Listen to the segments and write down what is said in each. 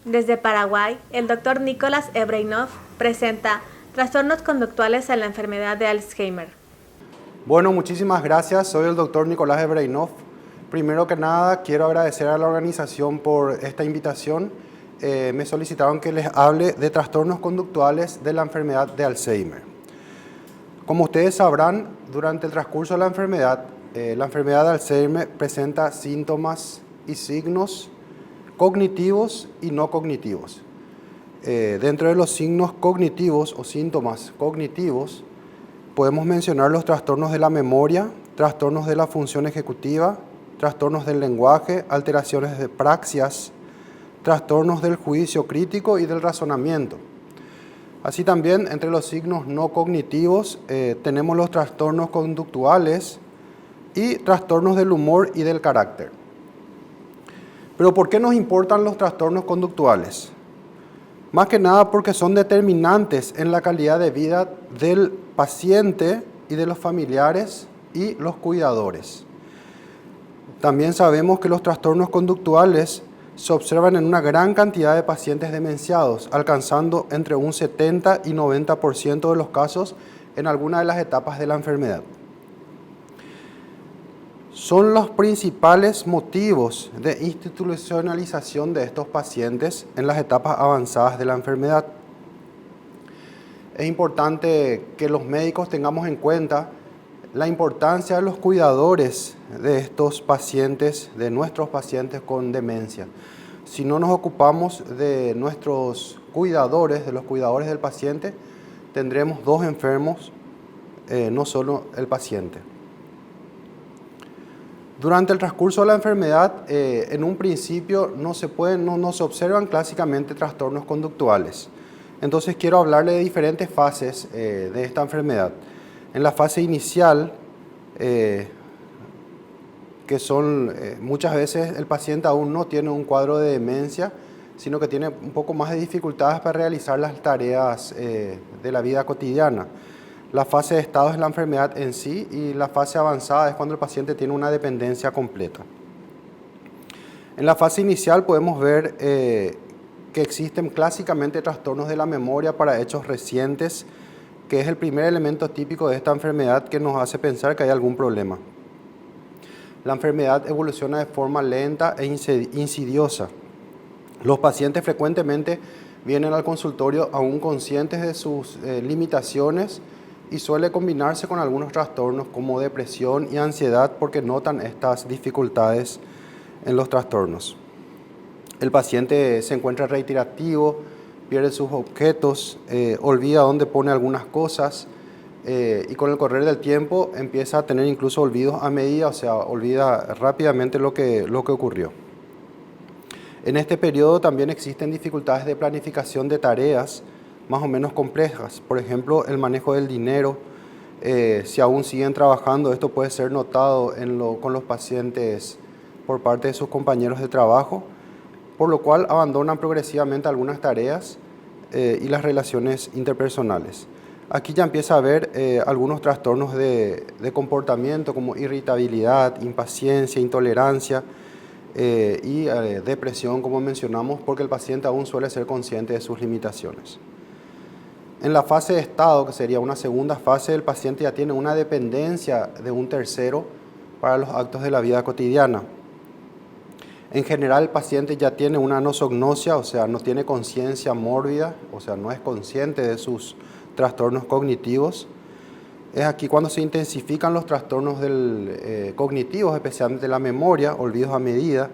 Desde Paraguay, el Dr. Nicolás Ebreinov presenta trastornos conductuales en la enfermedad de Alzheimer. Bueno, muchísimas gracias. Soy el Dr. Nicolás Ebreinov. Primero que nada, quiero agradecer a la organización por esta invitación. Me solicitaron que les hable de trastornos conductuales de la enfermedad de Alzheimer. Como ustedes sabrán, durante el transcurso de la enfermedad de Alzheimer presenta síntomas y signos cognitivos y no cognitivos. Dentro de los signos cognitivos o síntomas cognitivos, podemos mencionar los trastornos de la memoria, trastornos de la función ejecutiva, trastornos del lenguaje, alteraciones de praxias, trastornos del juicio crítico y del razonamiento. Así también, entre los signos no cognitivos, tenemos los trastornos conductuales y trastornos del humor y del carácter. Pero ¿por qué nos importan los trastornos conductuales? Más que nada porque son determinantes en la calidad de vida del paciente y de los familiares y los cuidadores. También sabemos que los trastornos conductuales se observan en una gran cantidad de pacientes demenciados, alcanzando entre un 70 y 90% de los casos en alguna de las etapas de la enfermedad. Son los principales motivos de institucionalización de estos pacientes en las etapas avanzadas de la enfermedad. Es importante que los médicos tengamos en cuenta la importancia de los cuidadores de estos pacientes, de nuestros pacientes con demencia. Si no nos ocupamos de nuestros cuidadores, de los cuidadores del paciente, tendremos dos enfermos, no solo el paciente. Durante el transcurso de la enfermedad, en un principio no se observan clásicamente trastornos conductuales. Entonces quiero hablarle de diferentes fases de esta enfermedad. En la fase inicial, que son muchas veces el paciente aún no tiene un cuadro de demencia, sino que tiene un poco más de dificultades para realizar las tareas de la vida cotidiana. La fase de estado es la enfermedad en sí y la fase avanzada es cuando el paciente tiene una dependencia completa. En la fase inicial podemos ver que existen clásicamente trastornos de la memoria para hechos recientes, que es el primer elemento típico de esta enfermedad que nos hace pensar que hay algún problema. La enfermedad evoluciona de forma lenta e insidiosa. Los pacientes frecuentemente vienen al consultorio aún conscientes de sus limitaciones y suele combinarse con algunos trastornos como depresión y ansiedad porque notan estas dificultades en los trastornos. El paciente se encuentra reiterativo, pierde sus objetos, olvida dónde pone algunas cosas y con el correr del tiempo empieza a tener incluso olvidos a medida, o sea, olvida rápidamente lo que ocurrió. En este periodo también existen dificultades de planificación de tareas más o menos complejas. Por ejemplo, el manejo del dinero. Si aún siguen trabajando, esto puede ser notado con los pacientes por parte de sus compañeros de trabajo, por lo cual abandonan progresivamente algunas tareas y las relaciones interpersonales. Aquí ya empieza a haber algunos trastornos de comportamiento como irritabilidad, impaciencia, intolerancia y depresión, como mencionamos, porque el paciente aún suele ser consciente de sus limitaciones. En la fase de estado, que sería una segunda fase, el paciente ya tiene una dependencia de un tercero para los actos de la vida cotidiana. En general, el paciente ya tiene una anosognosia, o sea, no tiene conciencia mórbida, o sea, no es consciente de sus trastornos cognitivos. Es aquí cuando se intensifican los trastornos cognitivos, especialmente la memoria, olvidos a medida,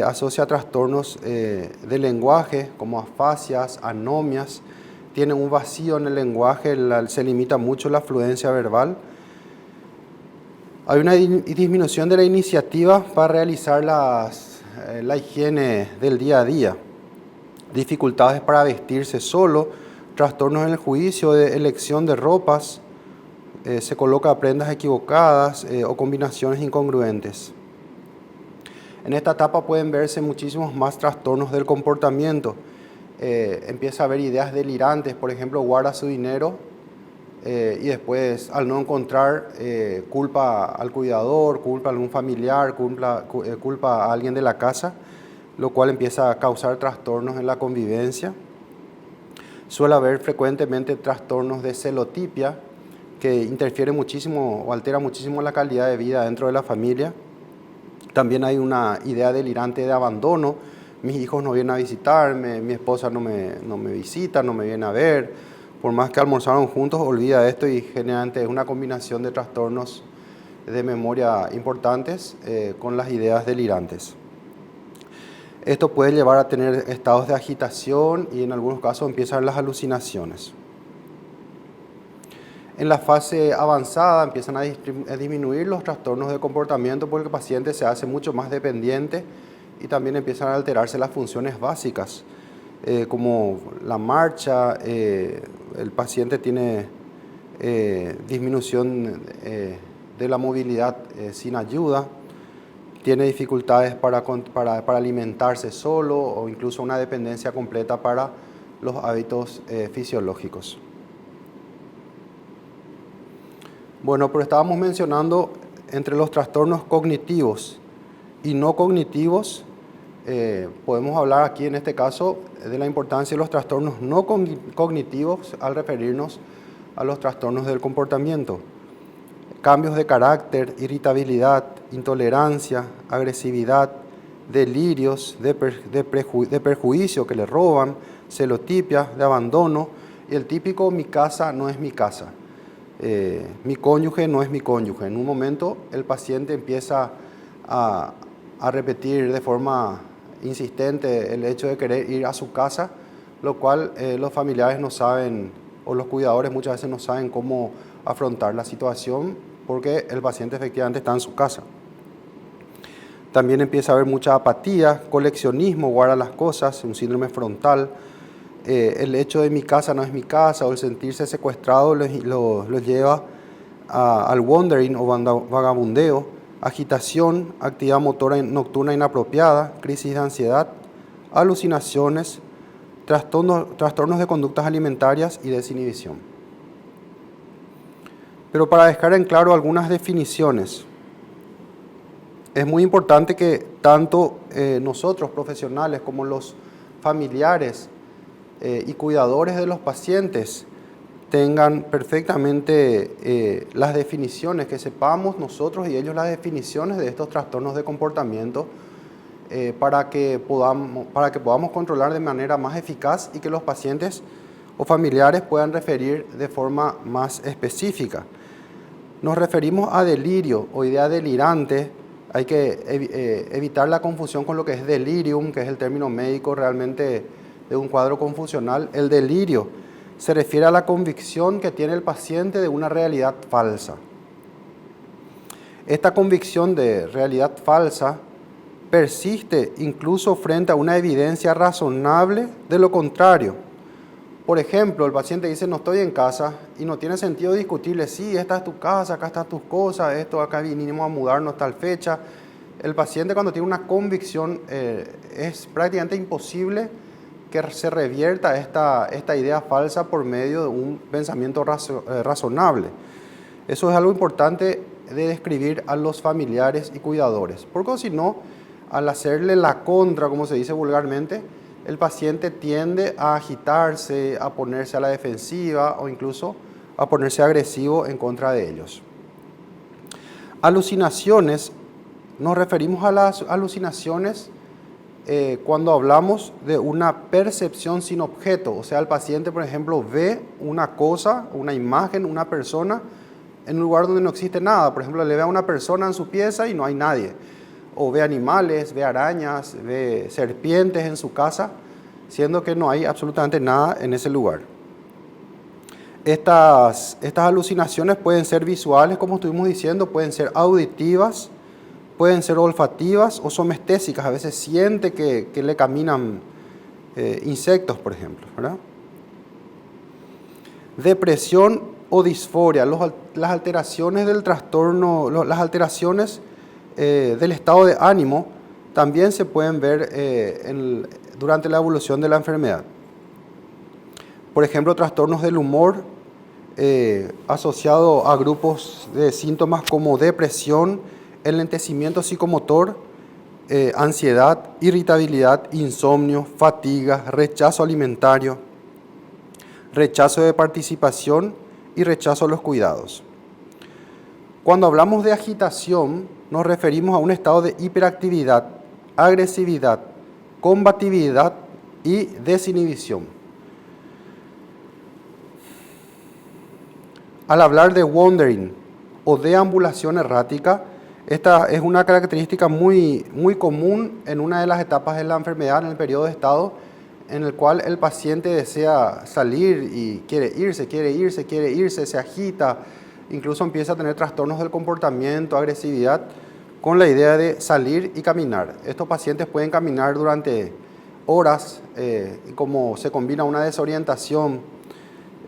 asocia a trastornos del lenguaje como afasias, anomias, tiene un vacío en el lenguaje, se limita mucho la fluencia verbal. Hay una disminución de la iniciativa para realizar la higiene del día a día, dificultades para vestirse solo, trastornos en el juicio de elección de ropas, se coloca prendas equivocadas o combinaciones incongruentes. En esta etapa pueden verse muchísimos más trastornos del comportamiento. Empieza a haber ideas delirantes, por ejemplo, guarda su dinero y después al no encontrar culpa al cuidador, culpa a algún familiar, culpa a alguien de la casa, lo cual empieza a causar trastornos en la convivencia. Suele haber frecuentemente trastornos de celotipia, que interfiere muchísimo o altera muchísimo la calidad de vida dentro de la familia. También hay una idea delirante de abandono. Mis hijos no vienen a visitarme, mi esposa no me visita, no me viene a ver. Por más que almorzaron juntos, olvida esto y generalmente es una combinación de trastornos de memoria importantes con las ideas delirantes. Esto puede llevar a tener estados de agitación y en algunos casos empiezan las alucinaciones. En la fase avanzada empiezan a disminuir los trastornos de comportamiento porque el paciente se hace mucho más dependiente y también empiezan a alterarse las funciones básicas, como la marcha. El paciente tiene disminución de la movilidad sin ayuda, tiene dificultades para alimentarse solo o incluso una dependencia completa para los hábitos fisiológicos. Bueno, pero estábamos mencionando entre los trastornos cognitivos y no cognitivos, podemos hablar aquí en este caso de la importancia de los trastornos no cognitivos al referirnos a los trastornos del comportamiento. Cambios de carácter, irritabilidad, intolerancia, agresividad, delirios de perjuicio que le roban, celotipia, de abandono y el típico mi casa no es mi casa. Mi cónyuge no es mi cónyuge. En un momento el paciente empieza a repetir de forma insistente el hecho de querer ir a su casa, lo cual los familiares no saben, o los cuidadores muchas veces no saben cómo afrontar la situación porque el paciente efectivamente está en su casa. También empieza a haber mucha apatía, coleccionismo, guarda las cosas, un síndrome frontal. El hecho de mi casa no es mi casa o el sentirse secuestrado lo lleva al wandering o vagabundeo, agitación, actividad motora nocturna inapropiada, crisis de ansiedad, alucinaciones, trastornos de conductas alimentarias y desinhibición. Pero para dejar en claro algunas definiciones, es muy importante que tanto nosotros profesionales como los familiares y cuidadores de los pacientes tengan perfectamente las definiciones, que sepamos nosotros y ellos las definiciones de estos trastornos de comportamiento para que podamos controlar de manera más eficaz y que los pacientes o familiares puedan referir de forma más específica. Nos referimos a delirio o idea delirante. Hay que evitar la confusión con lo que es delirium, que es el término médico realmente de un cuadro confusional. El delirio se refiere a la convicción que tiene el paciente de una realidad falsa. Esta convicción de realidad falsa persiste incluso frente a una evidencia razonable de lo contrario. Por ejemplo, el paciente dice no estoy en casa y no tiene sentido discutirle, sí, esta es tu casa, acá están tus cosas, esto acá vinimos a mudarnos tal fecha. El paciente cuando tiene una convicción es prácticamente imposible que se revierta esta idea falsa por medio de un pensamiento razonable. Eso es algo importante de describir a los familiares y cuidadores, porque si no, al hacerle la contra, como se dice vulgarmente, el paciente tiende a agitarse, a ponerse a la defensiva o incluso a ponerse agresivo en contra de ellos. Alucinaciones, nos referimos a las alucinaciones cuando hablamos de una percepción sin objeto, o sea, el paciente, por ejemplo, ve una cosa, una imagen, una persona en un lugar donde no existe nada. Por ejemplo, le ve a una persona en su pieza y no hay nadie. O ve animales, ve arañas, ve serpientes en su casa, siendo que no hay absolutamente nada en ese lugar. Estas alucinaciones pueden ser visuales, como estuvimos diciendo, pueden ser auditivas, pueden ser olfativas o somestésicas. A veces siente que le caminan insectos, por ejemplo, ¿verdad? Depresión o disforia, las alteraciones del trastorno, las alteraciones del estado de ánimo también se pueden ver durante la evolución de la enfermedad. Por ejemplo, trastornos del humor asociado a grupos de síntomas como depresión, enlentecimiento psicomotor ansiedad, irritabilidad, insomnio, fatiga, rechazo alimentario, rechazo de participación y rechazo a los cuidados. Cuando hablamos de agitación, nos referimos a un estado de hiperactividad, agresividad, combatividad y desinhibición. Al hablar de wandering o deambulación errática, esta es una característica muy común en una de las etapas de la enfermedad, en el periodo de estado, en el cual el paciente desea salir y quiere irse, se agita, incluso empieza a tener trastornos del comportamiento, agresividad, con la idea de salir y caminar. Estos pacientes pueden caminar durante horas, y como se combina una desorientación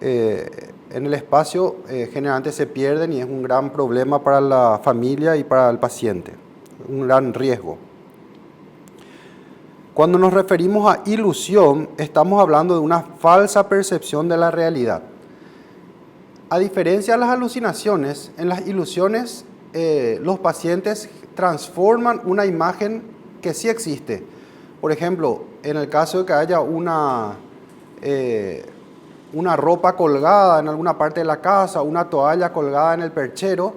en el espacio, generalmente se pierden y es un gran problema para la familia y para el paciente, un gran riesgo. Cuando nos referimos a ilusión, estamos hablando de una falsa percepción de la realidad. A diferencia de las alucinaciones, en las ilusiones los pacientes transforman una imagen que sí existe. Por ejemplo, en el caso de que haya una ropa colgada en alguna parte de la casa, una toalla colgada en el perchero,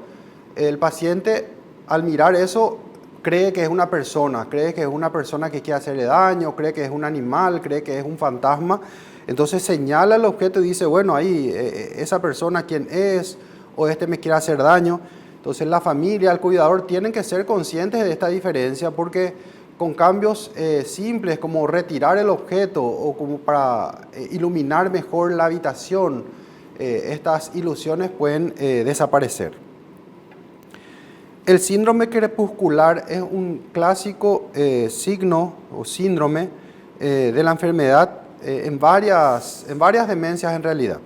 el paciente al mirar eso cree que es una persona que quiere hacerle daño, cree que es un animal, cree que es un fantasma. Entonces señala el objeto y dice, bueno, ahí esa persona quién es, o este me quiere hacer daño. Entonces la familia, el cuidador tienen que ser conscientes de esta diferencia, porque con cambios simples como retirar el objeto o como para iluminar mejor la habitación, estas ilusiones pueden desaparecer. El síndrome crepuscular es un clásico signo o síndrome de la enfermedad en varias demencias en realidad.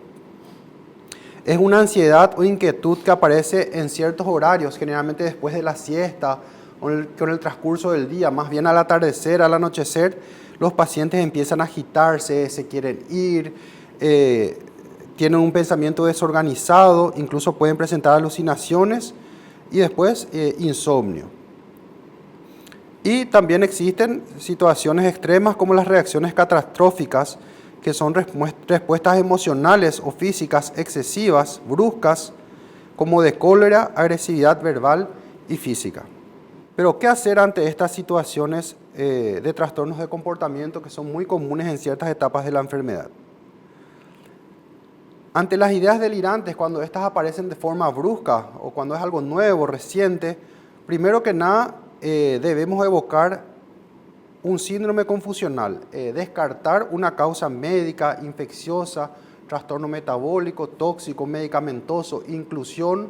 Es una ansiedad o inquietud que aparece en ciertos horarios, generalmente después de la siesta o con el transcurso del día, más bien al atardecer, al anochecer, los pacientes empiezan a agitarse, se quieren ir, tienen un pensamiento desorganizado, incluso pueden presentar alucinaciones y después insomnio. Y también existen situaciones extremas como las reacciones catastróficas, que son respuestas emocionales o físicas excesivas, bruscas, como de cólera, agresividad verbal y física. Pero, ¿qué hacer ante estas situaciones de trastornos de comportamiento que son muy comunes en ciertas etapas de la enfermedad? Ante las ideas delirantes, cuando estas aparecen de forma brusca o cuando es algo nuevo, reciente, primero que nada debemos evocar un síndrome confusional, descartar una causa médica, infecciosa, trastorno metabólico, tóxico, medicamentoso, inclusión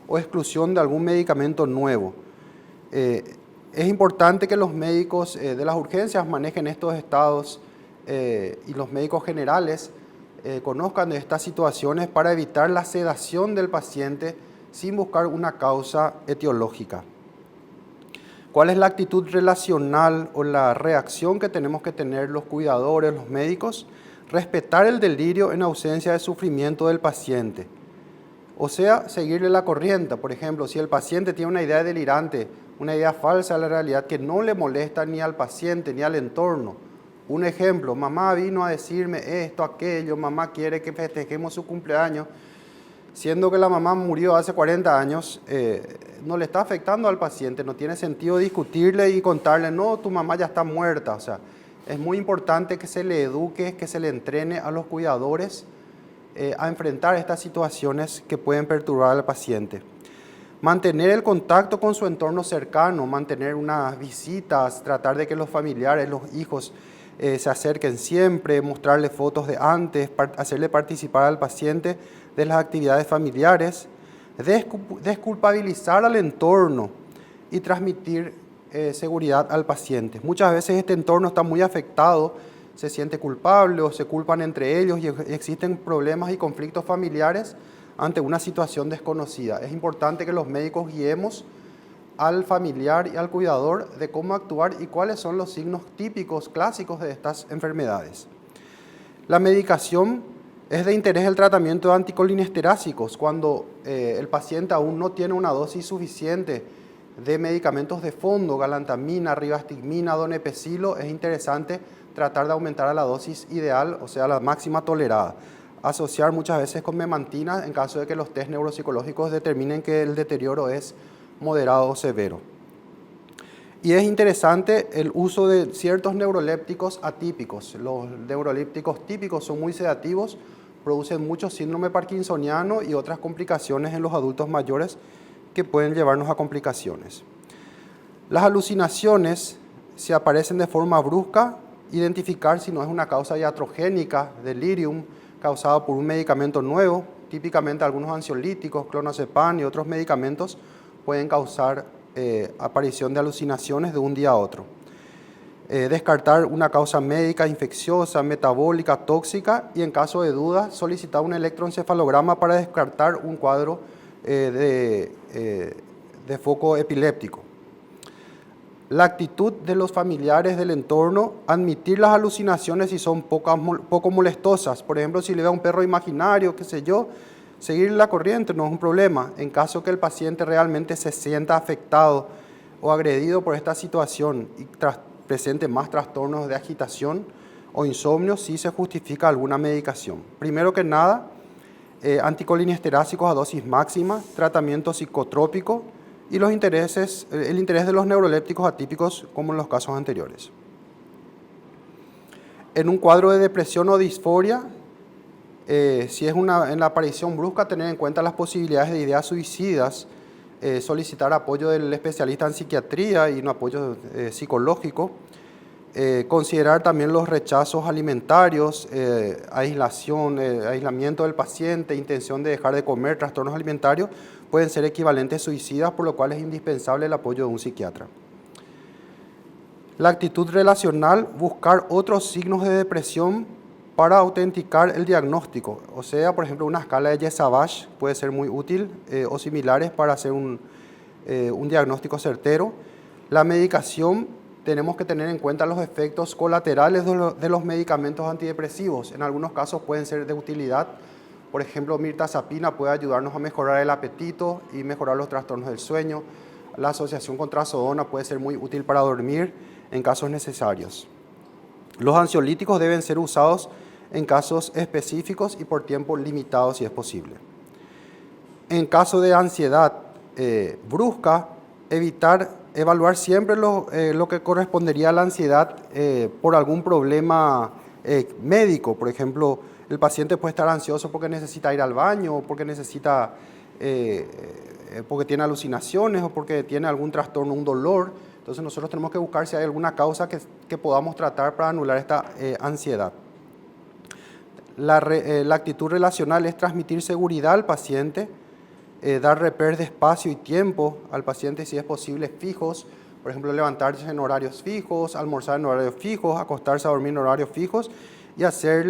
o exclusión de algún medicamento nuevo. Es importante que los médicos de las urgencias manejen estos estados y los médicos generales conozcan de estas situaciones para evitar la sedación del paciente sin buscar una causa etiológica. ¿Cuál es la actitud relacional o la reacción que tenemos que tener los cuidadores, los médicos? Respetar el delirio en ausencia de sufrimiento del paciente. O sea, seguirle la corriente. Por ejemplo, si el paciente tiene una idea delirante, una idea falsa de la realidad que no le molesta ni al paciente ni al entorno. Un ejemplo, mamá vino a decirme esto, aquello, mamá quiere que festejemos su cumpleaños, siendo que la mamá murió hace 40 años, no le está afectando al paciente, no tiene sentido discutirle y contarle, no, tu mamá ya está muerta. O sea, es muy importante que se le eduque, que se le entrene a los cuidadores a enfrentar estas situaciones que pueden perturbar al paciente. Mantener el contacto con su entorno cercano, mantener unas visitas, tratar de que los familiares, los hijos se acerquen siempre, mostrarle fotos de antes, hacerle participar al paciente de las actividades familiares, desculpabilizar al entorno y transmitir seguridad al paciente. Muchas veces este entorno está muy afectado, se siente culpable o se culpan entre ellos y existen problemas y conflictos familiares ante una situación desconocida. Es importante que los médicos guiemos al familiar y al cuidador de cómo actuar y cuáles son los signos típicos, clásicos de estas enfermedades. La medicación es de interés el tratamiento de anticolinesterásicos cuando el paciente aún no tiene una dosis suficiente de medicamentos de fondo, galantamina, ribastigmina, donepezilo, es interesante tratar de aumentar a la dosis ideal, o sea, la máxima tolerada. Asociar muchas veces con memantina en caso de que los test neuropsicológicos determinen que el deterioro es moderado o severo. Y es interesante el uso de ciertos neurolépticos atípicos. Los neurolépticos típicos son muy sedativos, producen mucho síndrome parkinsoniano y otras complicaciones en los adultos mayores que pueden llevarnos a complicaciones. Las alucinaciones, si aparecen de forma brusca, identificar si no es una causa iatrogénica, delirium, causado por un medicamento nuevo. Típicamente algunos ansiolíticos, clonazepam y otros medicamentos pueden causar aparición de alucinaciones de un día a otro. Descartar una causa médica, infecciosa, metabólica, tóxica y en caso de duda solicitar un electroencefalograma para descartar un cuadro de foco epiléptico. La actitud de los familiares del entorno, admitir las alucinaciones si son poco molestosas. Por ejemplo, si le ve a un perro imaginario, qué sé yo, seguir la corriente no es un problema. En caso que el paciente realmente se sienta afectado o agredido por esta situación y presente más trastornos de agitación o insomnio, sí se justifica alguna medicación. Primero que nada, anticolinesterásicos a dosis máxima, tratamiento psicotrópico y el interés de los neurolépticos atípicos como en los casos anteriores. En un cuadro de depresión o disforia, si es en la aparición brusca, tener en cuenta las posibilidades de ideas suicidas, solicitar apoyo del especialista en psiquiatría y un apoyo psicológico, considerar también los rechazos alimentarios, aislamiento del paciente, intención de dejar de comer, trastornos alimentarios, pueden ser equivalentes suicidas, por lo cual es indispensable el apoyo de un psiquiatra. La actitud relacional, buscar otros signos de depresión para autenticar el diagnóstico. O sea, por ejemplo, una escala de Yesavage puede ser muy útil o similares para hacer un diagnóstico certero. La medicación, tenemos que tener en cuenta los efectos colaterales de los medicamentos antidepresivos. En algunos casos pueden ser de utilidad. Por ejemplo, mirtazapina puede ayudarnos a mejorar el apetito y mejorar los trastornos del sueño. La asociación con trazodona puede ser muy útil para dormir en casos necesarios. Los ansiolíticos deben ser usados en casos específicos y por tiempo limitado si es posible. En caso de ansiedad brusca, evaluar siempre lo que correspondería a la ansiedad por algún problema médico. Por ejemplo, el paciente puede estar ansioso porque necesita ir al baño, o porque porque tiene alucinaciones o porque tiene algún trastorno, un dolor. Entonces nosotros tenemos que buscar si hay alguna causa que podamos tratar para anular esta ansiedad. La actitud relacional es transmitir seguridad al paciente, dar repers de espacio y tiempo al paciente si es posible fijos, por ejemplo levantarse en horarios fijos, almorzar en horarios fijos, acostarse a dormir en horarios fijos y hacer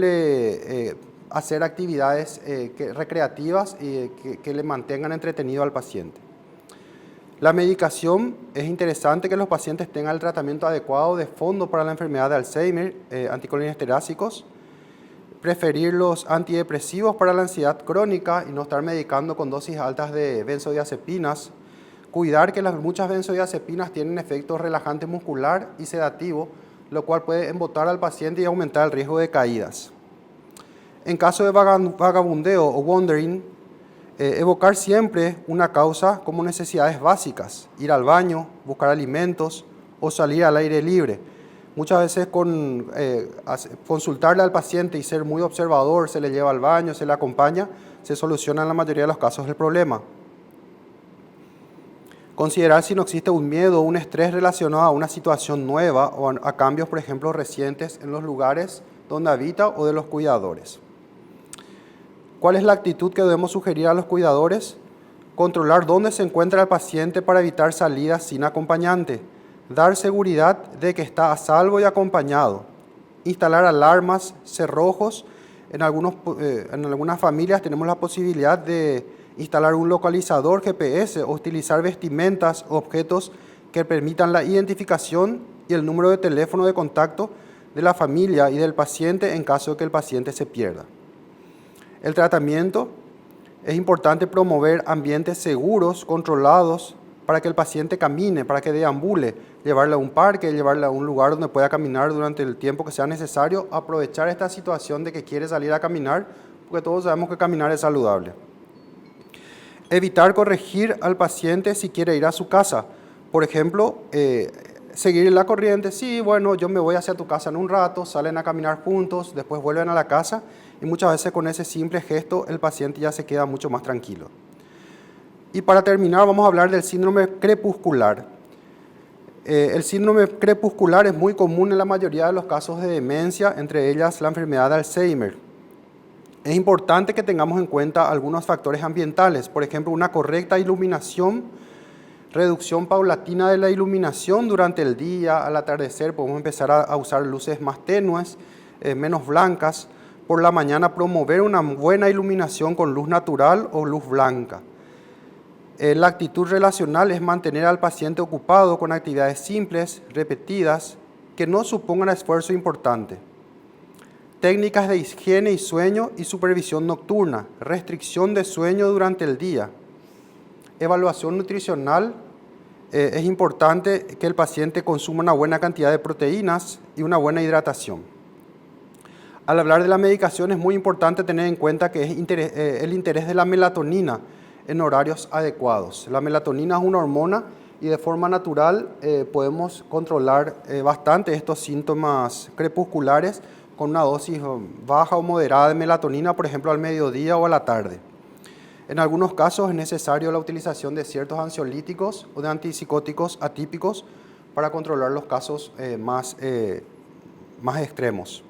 actividades recreativas y que le mantengan entretenido al paciente. La medicación, es interesante que los pacientes tengan el tratamiento adecuado de fondo para la enfermedad de Alzheimer, anticolinesterásicos, preferir los antidepresivos para la ansiedad crónica y no estar medicando con dosis altas de benzodiazepinas, cuidar que muchas benzodiazepinas tienen efecto relajante muscular y sedativo, lo cual puede embotar al paciente y aumentar el riesgo de caídas. En caso de vagabundeo o wandering, evocar siempre una causa como necesidades básicas, ir al baño, buscar alimentos o salir al aire libre. Muchas veces con consultarle al paciente y ser muy observador, se le lleva al baño, se le acompaña, se soluciona en la mayoría de los casos el problema. Considerar si no existe un miedo o un estrés relacionado a una situación nueva o a cambios, por ejemplo, recientes en los lugares donde habita o de los cuidadores. ¿Cuál es la actitud que debemos sugerir a los cuidadores? Controlar dónde se encuentra el paciente para evitar salidas sin acompañante. Dar seguridad de que está a salvo y acompañado. Instalar alarmas, cerrojos. En algunas familias tenemos la posibilidad de instalar un localizador GPS o utilizar vestimentas o objetos que permitan la identificación y el número de teléfono de contacto de la familia y del paciente en caso de que el paciente se pierda. El tratamiento, es importante promover ambientes seguros, controlados, para que el paciente camine, para que deambule, llevarle a un parque, llevarle a un lugar donde pueda caminar durante el tiempo que sea necesario, aprovechar esta situación de que quiere salir a caminar, porque todos sabemos que caminar es saludable. Evitar corregir al paciente si quiere ir a su casa. Por ejemplo, seguir la corriente, sí, bueno, yo me voy hacia tu casa en un rato, salen a caminar juntos, después vuelven a la casa y muchas veces con ese simple gesto el paciente ya se queda mucho más tranquilo. Y para terminar vamos a hablar del síndrome crepuscular. El síndrome crepuscular es muy común en la mayoría de los casos de demencia, entre ellas la enfermedad de Alzheimer. Es importante que tengamos en cuenta algunos factores ambientales, por ejemplo, una correcta iluminación, reducción paulatina de la iluminación durante el día, al atardecer podemos empezar a usar luces más tenues, menos blancas. Por la mañana promover una buena iluminación con luz natural o luz blanca. La actitud relacional es mantener al paciente ocupado con actividades simples, repetidas, que no supongan esfuerzo importante. Técnicas de higiene y sueño y supervisión nocturna, restricción de sueño durante el día. Evaluación nutricional, es importante que el paciente consuma una buena cantidad de proteínas y una buena hidratación. Al hablar de la medicación es muy importante tener en cuenta que es el interés de la melatonina en horarios adecuados. La melatonina es una hormona y de forma natural podemos controlar bastante estos síntomas crepusculares con una dosis baja o moderada de melatonina, por ejemplo al mediodía o a la tarde. En algunos casos es necesario la utilización de ciertos ansiolíticos o de antipsicóticos atípicos para controlar los casos más extremos.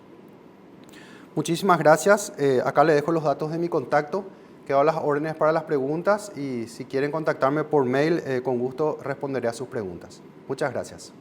Muchísimas gracias. Acá le dejo los datos de mi contacto. Quedo a las órdenes para las preguntas y si quieren contactarme por mail, con gusto responderé a sus preguntas. Muchas gracias.